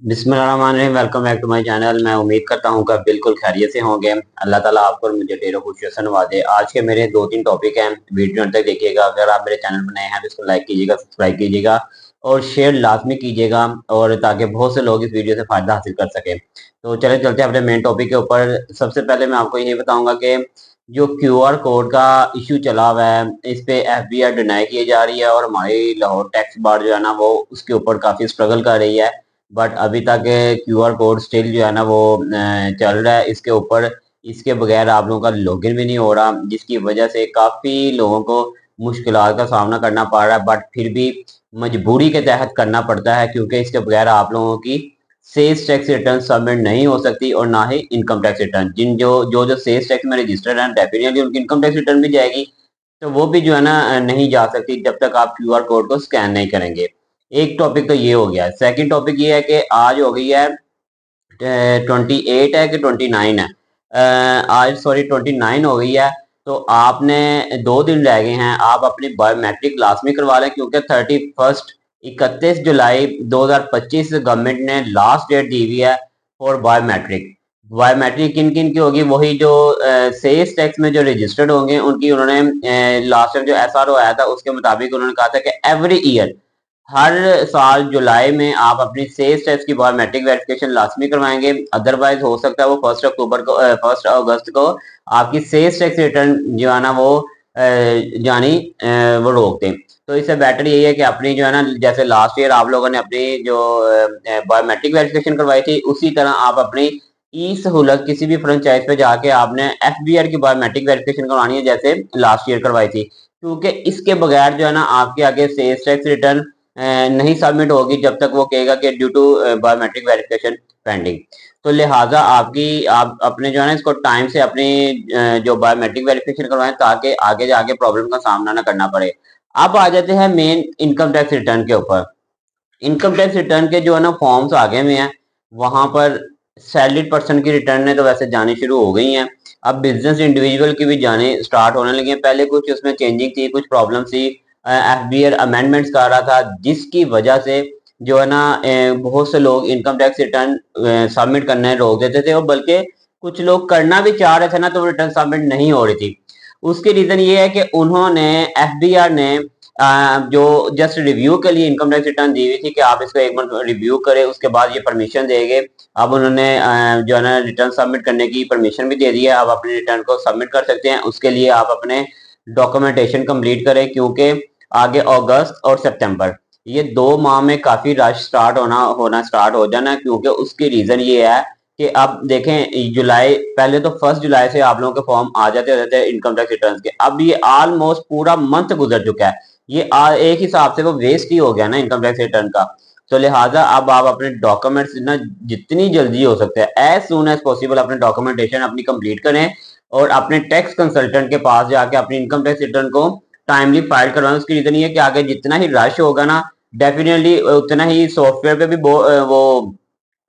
बिस्मिल्लाहिर्रहमानिर्रहीम। Welcome back to my channel. मैं उम्मीद करता हूँ कि आप बिल्कुल खैरियत से होंगे। अल्लाह ताला आपको और मुझे ढेरों खुशियों से नवाजे। आज के मेरे दो तीन टॉपिक हैं, वीडियो अंत तक देखिएगा। अगर आप मेरे चैनल पर नए हैं तो इसको लाइक कीजिएगा, सब्सक्राइब कीजिएगा और शेयर लाजमी कीजिएगा, और ताकि बहुत से लोग इस वीडियो से फायदा हासिल कर सकें। तो चले चलते हैं अपने मेन टॉपिक के ऊपर। सबसे पहले मैं आपको ये बताऊंगा कि जो QR कोड का इशू चला हुआ है, इस पे FBI डिनाई की जा रही है और हमारी लाहौर टैक्स बार जो है ना वो उसके ऊपर काफी स्ट्रगल कर रही है। बट अभी तक QR कोड स्टिल जो है ना वो चल रहा है इसके ऊपर। इसके बगैर आप लोगों का लॉगिन भी नहीं हो रहा, जिसकी वजह से काफी लोगों को मुश्किलात का सामना करना पड़ रहा है। बट फिर भी मजबूरी के तहत करना पड़ता है, क्योंकि इसके बगैर आप लोगों की सेल्स टैक्स रिटर्न सबमिट नहीं हो सकती और ना ही इनकम टैक्स रिटर्न। जिन जो जो जो सेल्स टैक्स में रजिस्टर्ड हैं, डेफिनेटली उनकी इनकम टैक्स रिटर्न भी जाएगी, तो वो भी जो है ना नहीं जा सकती जब तक आप QR कोड को स्कैन नहीं करेंगे। एक टॉपिक तो ये हो गया। सेकंड टॉपिक ये है कि आज हो गई है 28 है कि 29 है, आज सॉरी 29 हो गई है। तो आपने 2 दिन रह गए हैं, आप अपनी बायोमेट्रिक लाजमी करवा लें, क्योंकि 31 जुलाई 2025 गवर्नमेंट ने लास्ट डेट दी हुई है फॉर बायोमेट्रिक। बायोमेट्रिक किन किन की होगी? वही जो सेल्स टैक्स में जो रजिस्टर्ड होंगे उनकी। उन्होंने लास्ट टाइम जो SRO आया था उसके मुताबिक उन्होंने कहा था कि एवरी ईयर, हर साल जुलाई में आप अपनी सेल्स टैक्स की बायोमेट्रिक वेरिफिकेशन लाजमी करवाएंगे। अदरवाइज हो सकता है वो 1 अगस्त को आपकी सेल्स टैक्स रिटर्न जो है ना वो जानी वो रोक दें। तो इससे बेटर यही है कि अपनी जो है ना, जैसे लास्ट ईयर आप लोगों ने अपनी जो बायोमेट्रिक वेरिफिकेशन करवाई थी, उसी तरह आप अपनी ई सहूलत किसी भी फ्रेंचाइज पे जाके आपने FBR की बायोमेट्रिक वेरिफिकेशन करवानी है, जैसे लास्ट ईयर करवाई थी। क्योंकि इसके बगैर जो है ना आपके आगे सेल्स टैक्स रिटर्न नहीं सबमिट होगी जब तक वो कहेगा कि due to biometric verification pending. तो लिहाजा आप अपने जो है ना इसको टाइम से अपनी जो बायोमेट्रिक वेरिफिकेशन करवाएं, ताकि आगे जाके प्रॉब्लम का सामना ना करना पड़े। अब आ जाते हैं मेन इनकम टैक्स रिटर्न के ऊपर। इनकम टैक्स रिटर्न के जो है ना फॉर्म्स आगे में हैं, वहां पर सैलरीड पर्सन की रिटर्न तो वैसे जानी शुरू हो गई हैं। अब बिजनेस इंडिविजुअल की भी जाने स्टार्ट होने लगी हैं। पहले कुछ उसमें चेंजिंग थी, कुछ प्रॉब्लम थी, FBR अमेंडमेंट्स कर रहा था, जिसकी वजह से जो है ना बहुत से लोग इनकम टैक्स रिटर्न सबमिट करने रोक देते थे, और बल्कि कुछ लोग करना भी चाह रहे थे ना तो रिटर्न सबमिट नहीं हो रही थी। उसकी रीजन ये है कि उन्होंने FBR ने जो जस्ट रिव्यू के लिए इनकम टैक्स रिटर्न दी हुई थी कि आप इसको एक मंथ रिव्यू करें, उसके बाद ये परमिशन देंगे। अब उन्होंने जो है ना रिटर्न सबमिट करने की परमिशन भी दे दी है। आप अपने रिटर्न को सबमिट कर सकते हैं। उसके लिए आप अपने डॉक्यूमेंटेशन कंप्लीट करें, क्योंकि आगे अगस्त और सितंबर, ये 2 माह में काफी रश स्टार्ट होना स्टार्ट हो जाना है। क्योंकि उसकी रीजन ये है कि अब देखें, जुलाई पहले तो 1 जुलाई से आप लोगों के फॉर्म आ जाते रहते हैं इनकम टैक्स रिटर्न के। अब ये ऑलमोस्ट पूरा मंथ गुजर चुका है। ये एक हिसाब से वो वेस्ट ही हो गया ना इनकम टैक्स रिटर्न का। तो लिहाजा अब आप अपने डॉक्यूमेंट्स ना जितनी जल्दी हो सकता है, एज सुन एज पॉसिबल अपने डॉक्यूमेंटेशन अपनी कंप्लीट करें, और अपने टैक्स कंसल्टेंट के पास जाके अपनी इनकम टैक्स रिटर्न को टाइमली फाइल करवाएं। उसकी रीजन ये है कि आगे जितना ही रश होगा ना, डेफिनेटली उतना ही सॉफ्टवेयर पे भी वो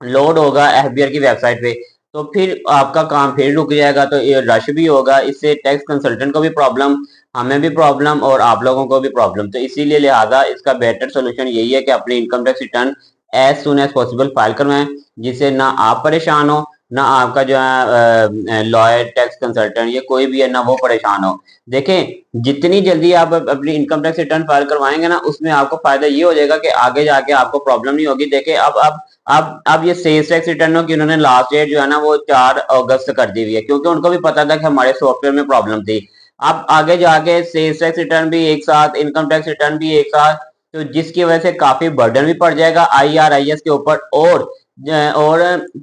लोड होगा FBR की वेबसाइट पे। तो फिर आपका काम फिर रुक जाएगा, तो ये रश भी होगा, इससे टैक्स कंसल्टेंट को भी प्रॉब्लम, हमें भी प्रॉब्लम और आप लोगों को भी प्रॉब्लम। तो इसीलिए लिहाजा इसका बेटर सोल्यूशन यही है कि अपनी income tax return as soon as possible file करवाएं, जिससे ना आप परेशान हो, ना आपका जो है लॉयर, टैक्स कंसल्टेंट, ये कोई भी है ना वो परेशान हो। देखें, जितनी जल्दी आप अपनी इनकम टैक्स रिटर्न फाइल करवाएंगे ना, उसमें आपको फायदा ये हो जाएगा कि आगे जाके आपको प्रॉब्लम नहीं होगी। देखें, अब ये सेल्स टैक्स रिटर्नों की उन्होंने लास्ट डेट जो है ना वो 4 अगस्त कर दी हुई है, क्योंकि उनको भी पता था कि हमारे सॉफ्टवेयर में प्रॉब्लम थी। अब आगे जाके सेल्स टैक्स रिटर्न भी एक साथ, इनकम टैक्स रिटर्न भी एक साथ, तो जिसकी वजह से काफी बर्डन भी पड़ जाएगा IRIS के ऊपर, और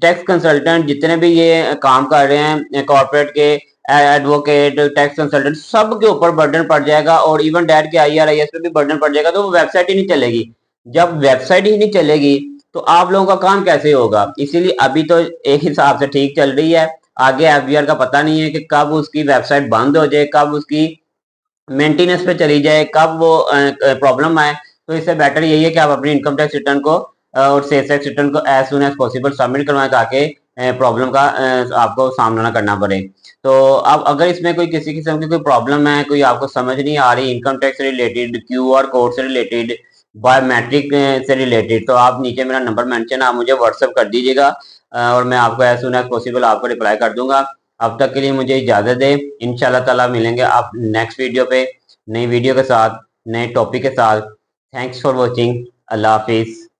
टैक्स कंसल्टेंट जितने भी ये काम कर रहे हैं कॉर्पोरेट के, एडवोकेट, टैक्स कंसल्टेंट, सब के ऊपर बर्डन पड़ जाएगा, और इवन डैट के IRIS पे भी बर्डन पड़ जाएगा। तो वो वेबसाइट ही नहीं चलेगी। जब वेबसाइट ही नहीं चलेगी तो आप लोगों का काम कैसे होगा? इसीलिए अभी तो एक हिसाब से ठीक चल रही है। आगे FBR का पता नहीं है कि कब उसकी वेबसाइट बंद हो जाए, कब उसकी मेंटेनेंस पे चली जाए, कब वो प्रॉब्लम आए। तो इससे बेटर यही है कि आप अपनी इनकम टैक्स रिटर्न को और सेल्स टैक्स रिटर्न को as soon as possible submit करवाएं, ताकि प्रॉब्लम का आपको सामना ना करना पड़े। तो अब अगर इसमें कोई किसी किस्म की कोई प्रॉब्लम है, कोई आपको समझ नहीं आ रही इनकम टैक्स से रिलेटेड, QR कोड से रिलेटेड, बायोमेट्रिक से रिलेटेड, तो आप नीचे मेरा नंबर मेंशन, आप मुझे व्हाट्सअप कर दीजिएगा और मैं आपको एज सुन एज पॉसिबल आपको रिप्लाई कर दूंगा। अब तक के लिए मुझे इजाज़त दें, इंशाल्लाह ताला मिलेंगे आप नेक्स्ट वीडियो पे, नई वीडियो के साथ, नए टॉपिक के साथ। Thanks for watching. अल्लाह हाफिज़।